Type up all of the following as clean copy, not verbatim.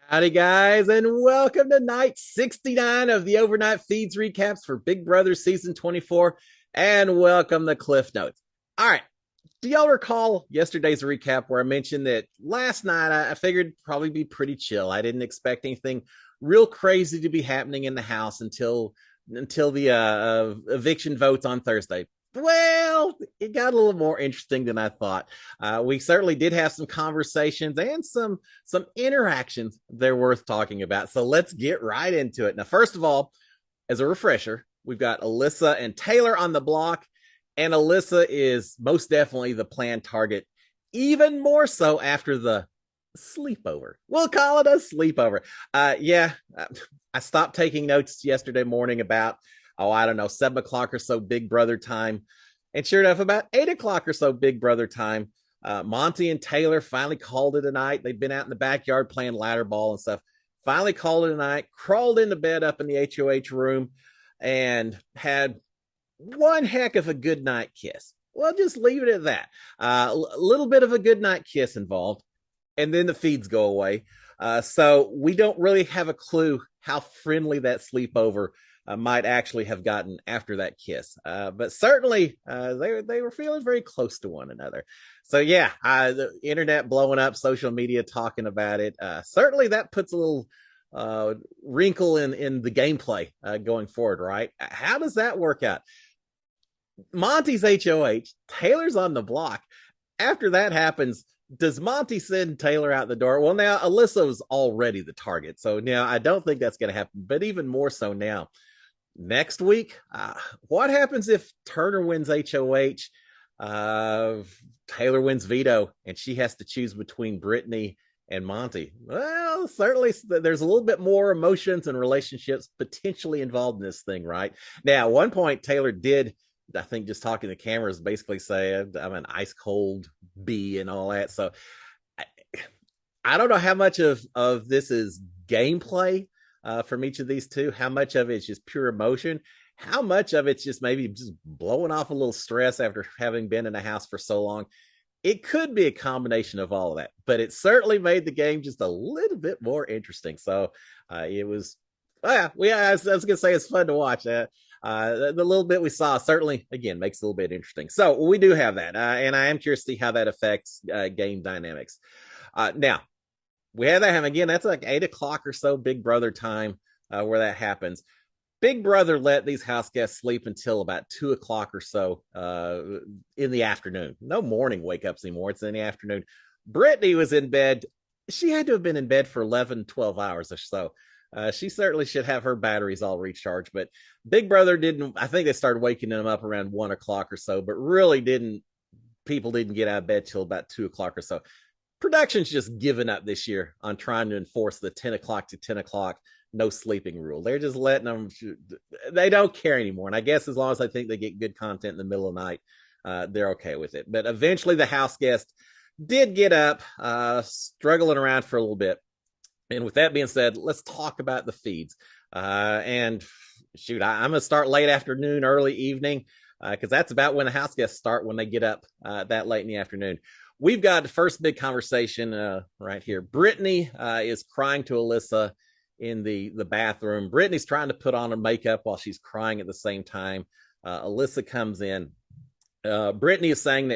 Howdy, guys, and welcome to night 69 of the Overnight Feeds recaps for Big Brother Season 24. And welcome to Cliff Notes. All right, do y'all recall yesterday's recap where I mentioned that last night I figured it'd probably be pretty chill? I didn't expect anything real crazy to be happening in the house until the eviction votes on Thursday. Well, it got a little more interesting than I thought. We certainly did have some conversations and some interactions they're worth talking about. So let's get right into it. Now, first of all, as a refresher, we've got Alyssa and Taylor on the block, and Alyssa is most definitely the planned target, even more so after the sleepover. We'll call it a sleepover. Yeah, I stopped taking notes yesterday morning about, I don't know, 7 o'clock or so Big Brother time. And sure enough, about 8 o'clock or so Big Brother time, Monty and Taylor finally called it a night. They've been out in the backyard playing ladder ball and stuff. Finally called it a night, crawled into bed up in the HOH room, and had one heck of a good night kiss. Well, just leave it at that. A little bit of a good night kiss involved, and then the feeds go away. So we don't really have a clue how friendly that sleepover might actually have gotten after that kiss. But certainly they were feeling very close to one another. So yeah, the internet blowing up, social media talking about it. Certainly that puts a little wrinkle in the gameplay going forward, right? How does that work out? Monty's HOH, Taylor's on the block. After that happens, does Monty send Taylor out the door? Well, now Alyssa was already the target, so now I don't think that's going to happen. But even more so now, next week, what happens if Turner wins HOH, Taylor wins veto, and she has to choose between Brittany and Monty? Well, certainly there's a little bit more emotions and relationships potentially involved in this thing, right? Now, at one point, Taylor did, I think, just talking to cameras, basically say, I'm an ice cold bee and all that. So I, I don't know how much of this is gameplay from each of these two, how much of it's just pure emotion, how much of it's just maybe just blowing off a little stress after having been in a house for so long. It could be a combination of all of that, but it certainly made the game just a little bit more interesting. So it was, I was going to say it's fun to watch. The little bit we saw certainly, again, makes it a little bit interesting. So we do have that, and I am curious to see how that affects game dynamics. Now, we have that happen again. That's like 8 o'clock or so, Big Brother time, where that happens. Big Brother let these house guests sleep until about 2 o'clock or so in the afternoon. No morning wake ups anymore. It's in the afternoon. Brittany was in bed. She had to have been in bed for 11, 12 hours or so. She certainly should have her batteries all recharged, but Big Brother didn't. I think they started waking them up around 1 o'clock or so, but really people didn't get out of bed till about 2 o'clock or so. Production's just given up this year on trying to enforce the 10 o'clock to 10 o'clock no sleeping rule. They're just letting them, they don't care anymore. And I guess as long as I think they get good content in the middle of the night, they're okay with it. But eventually the house guest did get up, struggling around for a little bit. And with that being said, let's talk about the feeds. And shoot, I'm going to start late afternoon, early evening, because that's about when the house guests start when they get up that late in the afternoon. We've got the first big conversation right here. Brittany is crying to Alyssa in the bathroom. Brittany's trying to put on her makeup while she's crying at the same time. Alyssa comes in. Brittany is saying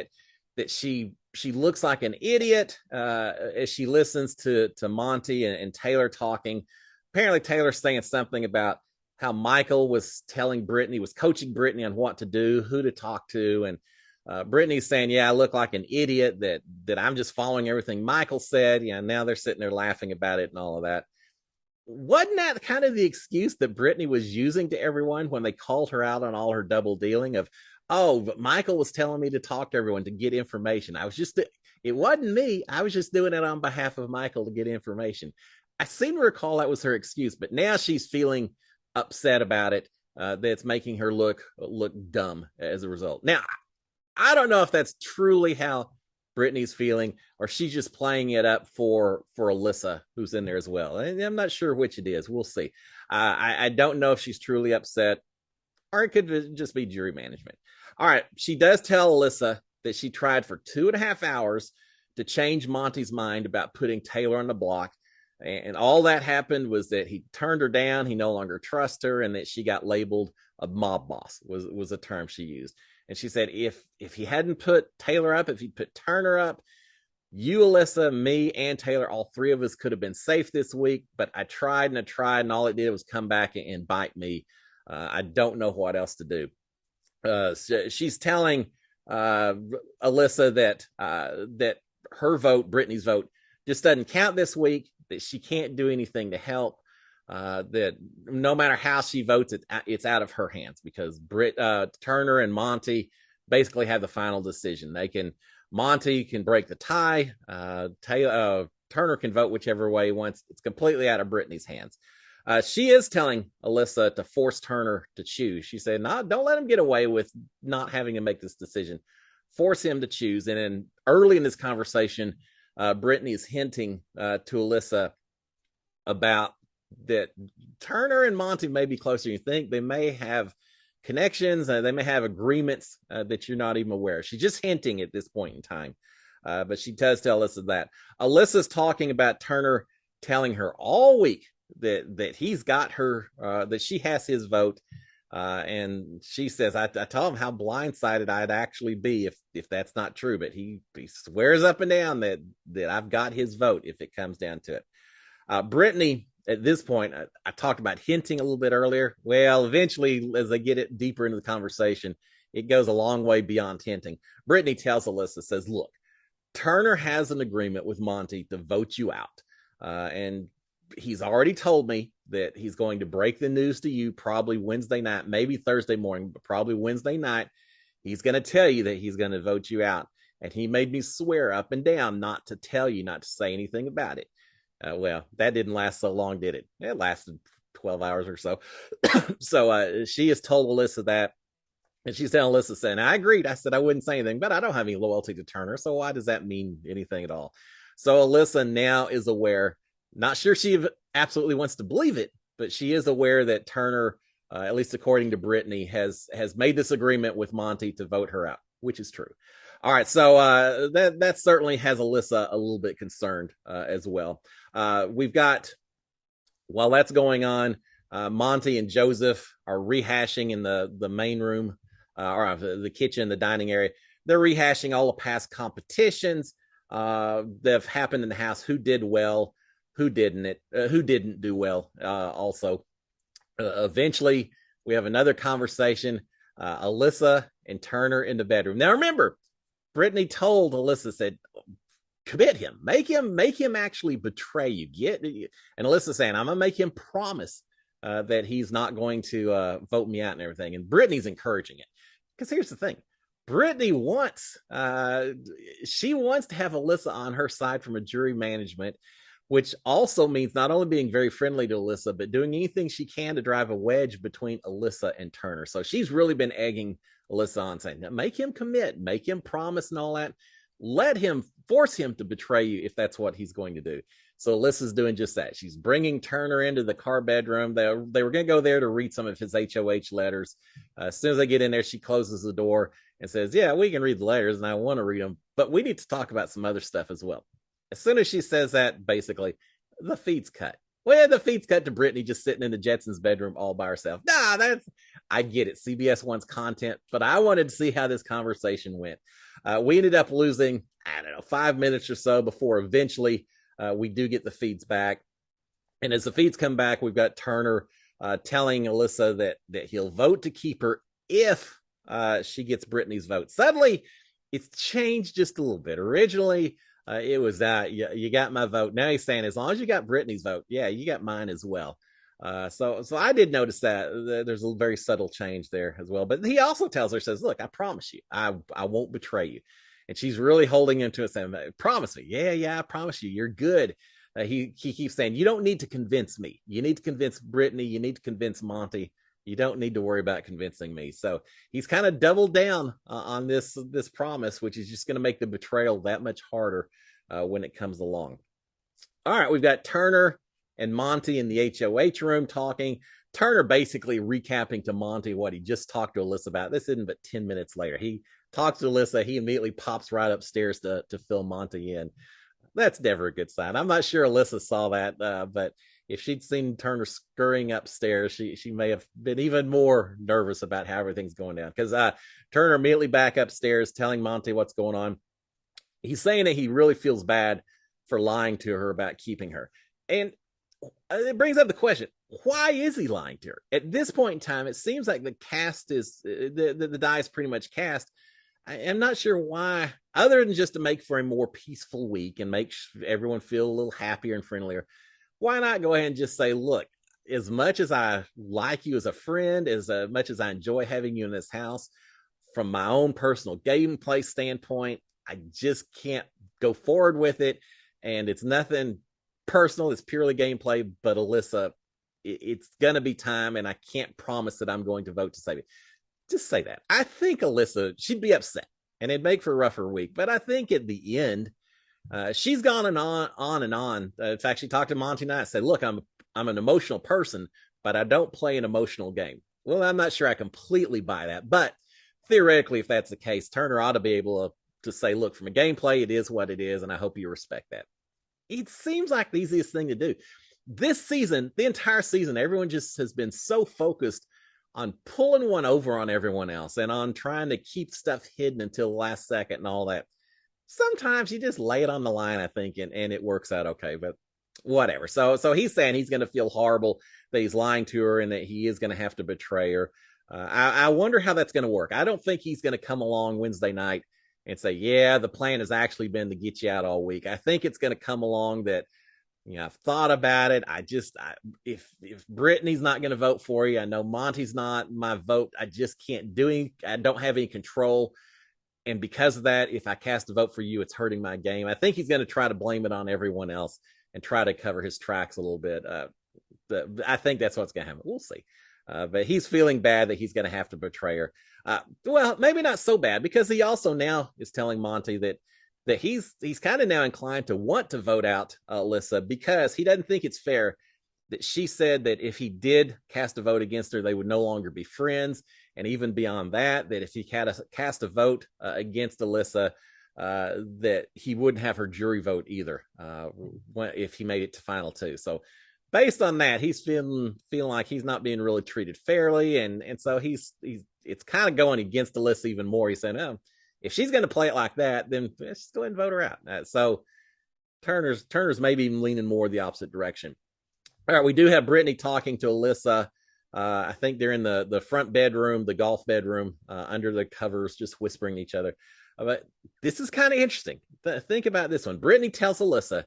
that she looks like an idiot as she listens to Monty and Taylor talking. Apparently, Taylor's saying something about how Michael was telling Brittany, was coaching Brittany on what to do, who to talk to, and Brittany's saying, yeah, I look like an idiot, that I'm just following everything Michael said. Yeah, now they're sitting there laughing about it and all of that. Wasn't that kind of the excuse that Brittany was using to everyone when they called her out on all her double dealing of, oh, but Michael was telling me to talk to everyone to get information. It wasn't me. I was just doing it on behalf of Michael to get information. I seem to recall that was her excuse, but now she's feeling upset about it. That's making her look dumb as a result. Now, I don't know if that's truly how Brittany's feeling, or she's just playing it up for Alyssa, who's in there as well. And I'm not sure which it is. We'll see. I don't know if she's truly upset, or it could just be jury management. All right. She does tell Alyssa that she tried for 2.5 hours to change Monty's mind about putting Taylor on the block. And all that happened was that he turned her down. He no longer trusts her, and that she got labeled a mob boss was a term she used. And she said if he hadn't put Taylor up, if he put Turner up, you, Alyssa, me, and Taylor, all three of us could have been safe this week. But I tried and I tried, and all it did was come back and bite me. I don't know what else to do. She's telling Alyssa that her vote, Brittany's vote, just doesn't count this week. That she can't do anything to help. That no matter how she votes, it's out of her hands, because Turner and Monty basically have the final decision. Monty can break the tie. Turner can vote whichever way he wants. It's completely out of Brittany's hands. She is telling Alyssa to force Turner to choose. She said, "No, don't let him get away with not having to make this decision. Force him to choose." And then early in this conversation, Brittany is hinting to Alyssa about that Turner and Monty may be closer than you think. They may have connections. They may have agreements that you're not even aware of. She's just hinting at this point in time. But she does tell Alyssa that. Alyssa's talking about Turner telling her all week that he's got her, that she has his vote. And she says, I told him how blindsided I'd actually be if that's not true. But he swears up and down that I've got his vote if it comes down to it. Brittany, at this point, I talked about hinting a little bit earlier. Well, eventually, as they get it deeper into the conversation, it goes a long way beyond hinting. Brittany tells Alyssa, says, "Look, Turner has an agreement with Monty to vote you out. And he's already told me that he's going to break the news to you probably Wednesday night, maybe Thursday morning, but probably Wednesday night. He's going to tell you that he's going to vote you out. And he made me swear up and down not to tell you, not to say anything about it." Well, that didn't last so long, did it? It lasted 12 hours or so. So she has told Alyssa that. And she's telling Alyssa, saying, "I agreed. I said I wouldn't say anything, but I don't have any loyalty to Turner. So why does that mean anything at all?" So Alyssa now is aware. Not sure she absolutely wants to believe it, but she is aware that Turner, at least according to Brittany, has made this agreement with Monty to vote her out, which is true. All right, so that certainly has Alyssa a little bit concerned as well. We've got, while that's going on, Monty and Joseph are rehashing in the main room, or the kitchen, the dining area. They're rehashing all the past competitions that have happened in the house. Who did well, who didn't do well. Also, eventually, we have another conversation. Alyssa and Turner in the bedroom. Now, remember, Brittany told Alyssa, said, "Commit him, make him actually betray you." And Alyssa saying, "I'm gonna make him promise that he's not going to vote me out and everything." And Brittany's encouraging it, because here's the thing: Brittany wants to have Alyssa on her side from a jury management, which also means not only being very friendly to Alyssa, but doing anything she can to drive a wedge between Alyssa and Turner. So she's really been egging Alyssa on, saying, "Make him commit, make him promise and all that. Force him to betray you if that's what he's going to do." So Alyssa's doing just that. She's bringing Turner into the car bedroom. They were going to go there to read some of his HOH letters. As soon as they get in there, she closes the door and says, "Yeah, we can read the letters, and I want to read them, but we need to talk about some other stuff as well." As soon as she says that, basically, the feed's cut. Well, the feed's cut to Brittany just sitting in the Jetsons' bedroom all by herself. I get it. CBS wants content, but I wanted to see how this conversation went. We ended up losing, 5 minutes or so before eventually we do get the feeds back. And as the feeds come back, we've got Turner telling Alyssa that he'll vote to keep her if she gets Brittany's vote. Suddenly, it's changed just a little bit. Originally, it was that you got my vote. Now he's saying, as long as you got Brittany's vote, yeah, you got mine as well. So I did notice that there's a very subtle change there as well. But he also tells her, says, "Look, I promise you, I won't betray you." And she's really holding him to it, saying, "Promise me." Yeah, I promise you, you're good. He keeps saying, "You don't need to convince me. You need to convince Brittany. You need to convince Monty. You don't need to worry about convincing me." So he's kind of doubled down on this promise, which is just going to make the betrayal that much harder when it comes along. All right, we've got Turner and Monty in the HOH room talking. Turner basically recapping to Monty what he just talked to Alyssa about. This isn't but 10 minutes later. He talks to Alyssa. He immediately pops right upstairs to fill Monty in. That's never a good sign. I'm not sure Alyssa saw that, but if she'd seen Turner scurrying upstairs, she may have been even more nervous about how everything's going down. Because Turner immediately back upstairs, telling Monty what's going on. He's saying that he really feels bad for lying to her about keeping her, and it brings up the question: why is he lying to her? At this point in time, it seems like the cast is the die is pretty much cast. I am not sure why, other than just to make for a more peaceful week and make everyone feel a little happier and friendlier. Why not go ahead and just say, look, as much as I like you as a friend, as much as I enjoy having you in this house, from my own personal gameplay standpoint, I just can't go forward with it. And it's nothing personal, it's purely gameplay. But Alyssa, it's going to be time, and I can't promise that I'm going to vote to save it. Just say that. I think Alyssa, she'd be upset, and it'd make for a rougher week. But I think at the end, she's gone and on and on. In fact, she talked to Monty and I and said, look, I'm an emotional person, but I don't play an emotional game. Well, I'm not sure I completely buy that. But theoretically, if that's the case, Turner ought to be able to say, look, from a gameplay, it is what it is, and I hope you respect that. It seems like the easiest thing to do. This season, the entire season, everyone just has been so focused on pulling one over on everyone else and on trying to keep stuff hidden until the last second and all that. Sometimes you just lay it on the line, I think, and it works out okay, but whatever. So he's saying he's going to feel horrible that he's lying to her and that he is going to have to betray her. I wonder how that's going to work. I don't think he's going to come along Wednesday night and say, yeah, the plan has actually been to get you out all week. I think it's going to come along that, I've thought about it. If Brittany's not going to vote for you, I know Monty's not my vote. I just can't do it. I don't have any control. And because of that, if I cast a vote for you, it's hurting my game. I think he's going to try to blame it on everyone else and try to cover his tracks a little bit. I think that's what's going to happen. We'll see. But he's feeling bad that he's going to have to betray her. Well, maybe not so bad, because he also now is telling Monty that he's kind of now inclined to want to vote out Alyssa, because he doesn't think it's fair that she said that if he did cast a vote against her, they would no longer be friends. And even beyond that, that if he cast a vote against Alyssa, that he wouldn't have her jury vote either if he made it to final two. So based on that, he's feeling like he's not being really treated fairly. And so it's kind of going against Alyssa even more. He's saying, oh, if she's going to play it like that, then let's just go ahead and vote her out. So Turner's maybe leaning more the opposite direction. All right, we do have Brittany talking to Alyssa. I think they're in the front bedroom, the golf bedroom, under the covers, just whispering to each other. But this is kind of interesting. Think about this one. Brittany tells Alyssa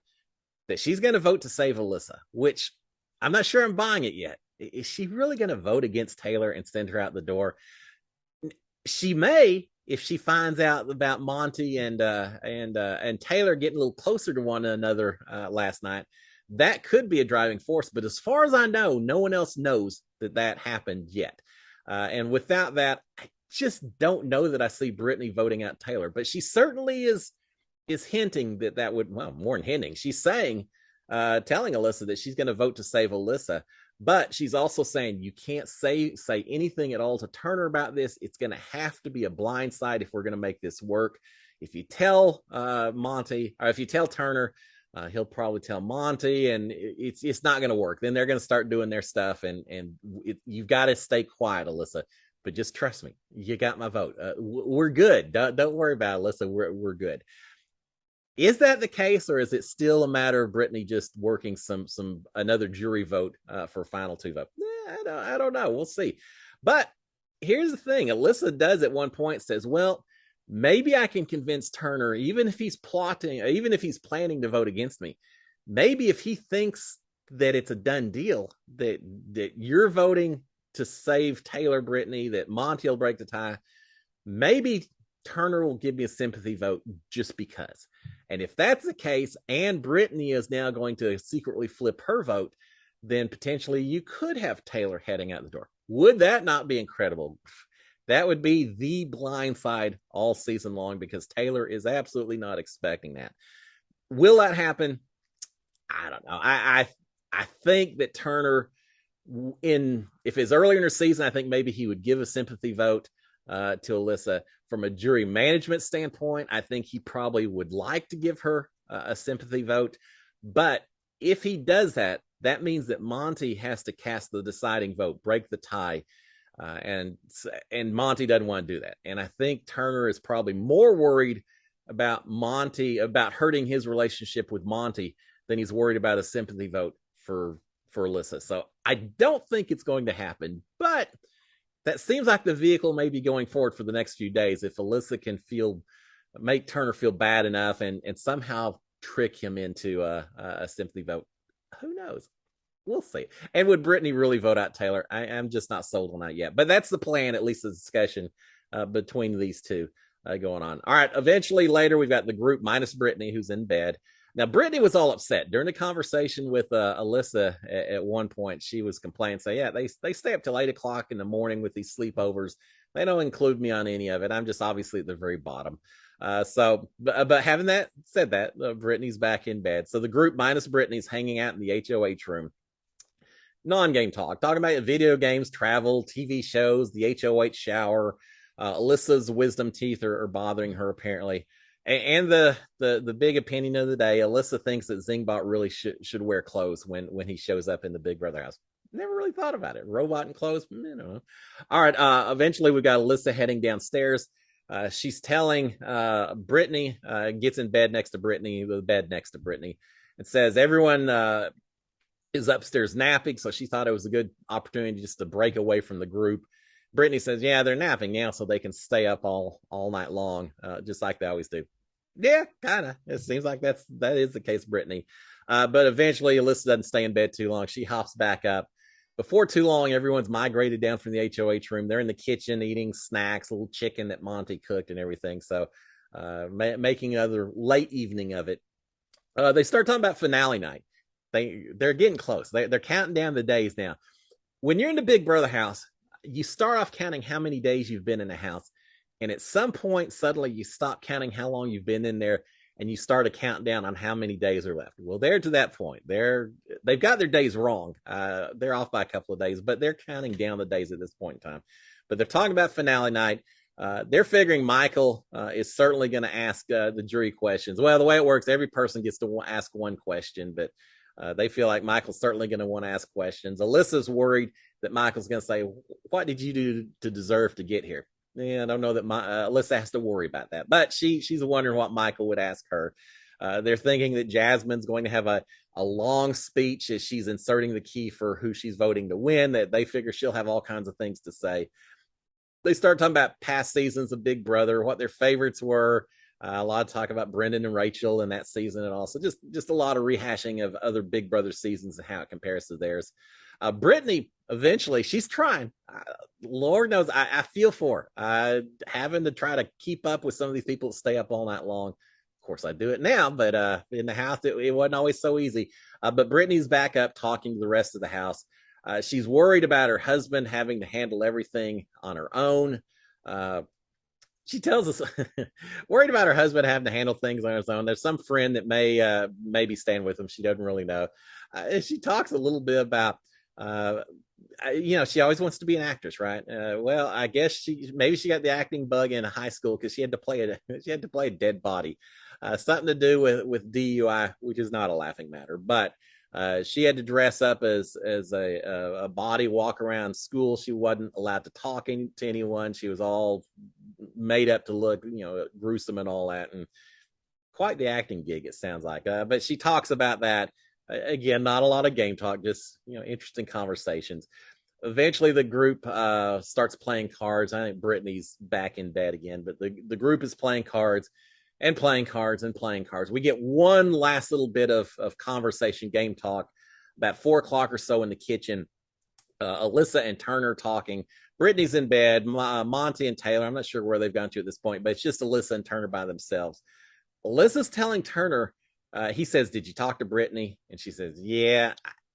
that she's going to vote to save Alyssa, which I'm not sure I'm buying it yet. Is she really going to vote against Taylor and send her out the door? She may, if she finds out about Monty and Taylor getting a little closer to one another last night. That could be a driving force, but as far as I know, no one else knows that happened yet. And without that, I just don't know that I see Brittany voting out Taylor. But she certainly is hinting that would, well, more than hinting. She's saying, telling Alyssa that she's going to vote to save Alyssa. But she's also saying you can't say anything at all to Turner about this. It's going to have to be a blindside if we're going to make this work. If you tell Monty, or if you tell Turner, he'll probably tell Monty, and it's not going to work. Then they're going to start doing their stuff, and you've got to stay quiet, Alyssa. But just trust me, you got my vote. We're good. Don't worry about it, Alyssa. We're good. Is that the case, or is it still a matter of Brittany just working another jury vote for final two vote? I don't know. We'll see. But here's the thing: Alyssa does at one point says, "Well, maybe I can convince Turner, even if he's planning to vote against me. Maybe if he thinks that it's a done deal, that you're voting to save Taylor, Brittany, that Monty will break the tie, maybe Turner will give me a sympathy vote just because." And if that's the case, and Brittany is now going to secretly flip her vote, then potentially you could have Taylor heading out the door. Would that not be incredible? That would be the blind side all season long, because Taylor is absolutely not expecting that. Will that happen? I don't know. I think that Turner, if it's earlier in the season, I think maybe he would give a sympathy vote to Alyssa. From a jury management standpoint, I think he probably would like to give her a sympathy vote. But if he does that, that means that Monty has to cast the deciding vote, break the tie. And Monty doesn't want to do that. And I think Turner is probably more worried about Monty, about hurting his relationship with Monty, than he's worried about a sympathy vote for Alyssa. So I don't think it's going to happen, but that seems like the vehicle may be going forward for the next few days. If Alyssa can make Turner feel bad enough and somehow trick him into a sympathy vote, who knows? We'll see. And would Brittany really vote out Taylor? I'm just not sold on that yet. But that's the plan, at least the discussion between these two going on. All right. Eventually, later, we've got the group minus Brittany, who's in bed. Now, Brittany was all upset during the conversation with Alyssa at one point. She was complaining, saying, yeah, they stay up till 8 o'clock in the morning with these sleepovers. They don't include me on any of it. I'm just obviously at the very bottom. But having said that, Brittany's back in bed. So the group minus Brittany's hanging out in the HOH room. Non-game talk, talking about video games, travel, TV shows, the HOH shower. Alyssa's wisdom teeth are bothering her apparently. And the big opinion of the day, Alyssa thinks that Zingbot really should wear clothes when he shows up in the Big Brother house. Never really thought about it. Robot and clothes, you know. All right. Eventually, we got Alyssa heading downstairs. She's telling Brittany, gets in bed next to Brittany, the bed next to Brittany, and says everyone is upstairs napping. So she thought it was a good opportunity just to break away from the group. Brittany says, yeah, they're napping now so they can stay up all night long, just like they always do. Yeah, kind of. It seems like that is the case, Brittany. But eventually, Alyssa doesn't stay in bed too long. She hops back up. Before too long, everyone's migrated down from the HOH room. They're in the kitchen eating snacks, a little chicken that Monty cooked and everything. So making another late evening of it. They start talking about finale night. They're getting close. They're counting down the days now. When you're in the Big Brother house, you start off counting how many days you've been in a house. And at some point, suddenly you stop counting how long you've been in there and you start a countdown on how many days are left. Well, they're to that point. They've got their days wrong. They're off by a couple of days, but they're counting down the days at this point in time. But they're talking about finale night. They're figuring Michael is certainly going to ask the jury questions. Well, the way it works, every person gets to ask one question, but they feel like Michael's certainly going to want to ask questions. Alyssa's worried that Michael's going to say, what did you do to deserve to get here? Yeah, I don't know that Alyssa has to worry about that. But she's wondering what Michael would ask her. They're thinking that Jasmine's going to have a long speech as she's inserting the key for who she's voting to win, that they figure she'll have all kinds of things to say. They start talking about past seasons of Big Brother, what their favorites were. A lot of talk about Brendan and Rachel in that season, and also just a lot of rehashing of other Big Brother seasons and how it compares to theirs. Brittany, eventually, she's trying. Lord knows, I feel for her. Having to try to keep up with some of these people that stay up all night long. Of course, I do it now, but in the house, it wasn't always so easy. But Brittany's back up talking to the rest of the house. She's worried about her husband having to handle everything on her own. She tells us worried about her husband having to handle things on his own. There's some friend that may be staying with him. She doesn't really know. She talks a little bit about, she always wants to be an actress, right? Well, I guess she got the acting bug in high school because she had to play a dead body, something to do with DUI, which is not a laughing matter, but. She had to dress up as a body, walk around school. She wasn't allowed to talk to anyone. She was all made up to look, gruesome and all that. And quite the acting gig, it sounds like. But she talks about that. Again, not a lot of game talk, just, interesting conversations. Eventually, the group starts playing cards. I think Brittany's back in bed again, but the group is playing cards. And playing cards and playing cards. We get one last little bit of conversation, game talk, about 4 o'clock or so in the kitchen. Alyssa and Turner talking. Brittany's in bed. Monty and Taylor, I'm not sure where they've gone to at this point, but it's just Alyssa and Turner by themselves. Alyssa's telling Turner, he says, did you talk to Brittany? And she says, yeah,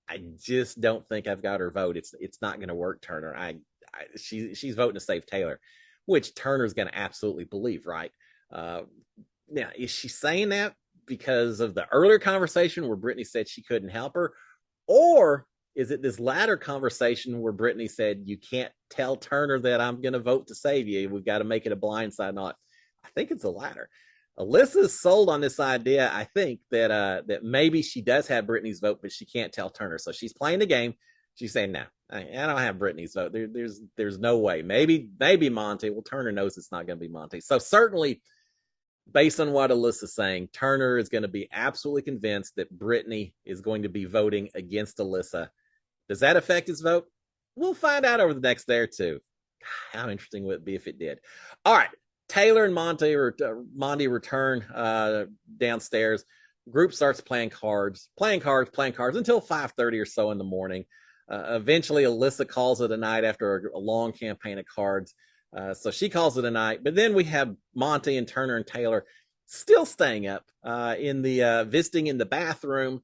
I just don't think I've got her vote. It's not going to work, Turner. She's voting to save Taylor, which Turner's going to absolutely believe, right? Now, is she saying that because of the earlier conversation where Brittany said she couldn't help her? Or is it this latter conversation where Brittany said, you can't tell Turner that I'm going to vote to save you. We've got to make it a blindside knot. I think it's the latter. Alyssa's sold on this idea. I think that maybe she does have Brittany's vote, but she can't tell Turner. So she's playing the game. She's saying, "No, I don't have Brittany's vote. There's no way. Maybe Monty. Well, Turner knows it's not going to be Monty. So certainly, based on what Alyssa's saying, Turner is going to be absolutely convinced that Brittany is going to be voting against Alyssa. Does that affect his vote? We'll find out over the next day or two. How interesting would it be if it did? All right. Taylor and Monty return downstairs. Group starts playing cards until 5:30 or so in the morning. Eventually, Alyssa calls it a night after a long campaign of cards. So she calls it a night. But then we have Monty and Turner and Taylor still staying up in the visiting in the bathroom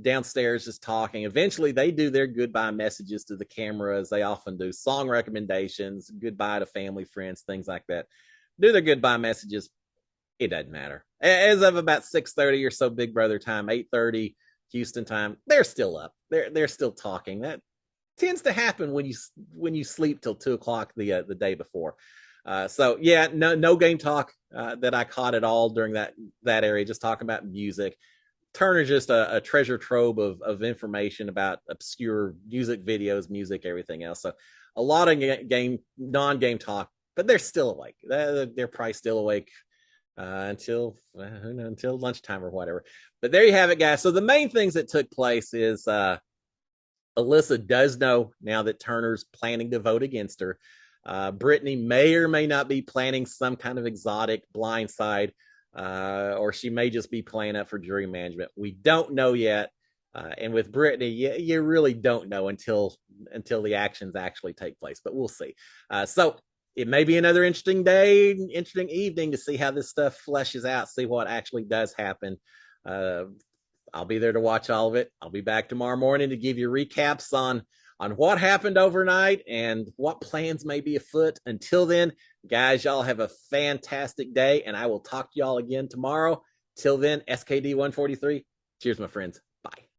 downstairs, just talking. Eventually, they do their goodbye messages to the camera, as they often do. Song recommendations, goodbye to family, friends, things like that. Do their goodbye messages. It doesn't matter. As of about 6:30 or so, Big Brother time, 8:30 Houston time, they're still up. They're still talking. That tends to happen when you sleep till 2 o'clock the day before. So yeah, no game talk that I caught at all during that area. Just talking about music. Turner's just a treasure trove of information about obscure music videos, music, everything else. So a lot of non-game talk, but they're still awake. They're probably still awake until lunchtime or whatever. But there you have it, guys. So the main things that took place is Alyssa does know now that Turner's planning to vote against her. Brittany may or may not be planning some kind of exotic blindside, or she may just be playing up for jury management. We don't know yet. And with Brittany, you really don't know until the actions actually take place, but we'll see. So it may be another interesting day, interesting evening to see how this stuff fleshes out, see what actually does happen. I'll be there to watch all of it. I'll be back tomorrow morning to give you recaps on what happened overnight and what plans may be afoot. Until then, guys, y'all have a fantastic day, and I will talk to y'all again tomorrow. Till then, SKD 143. Cheers, my friends. Bye.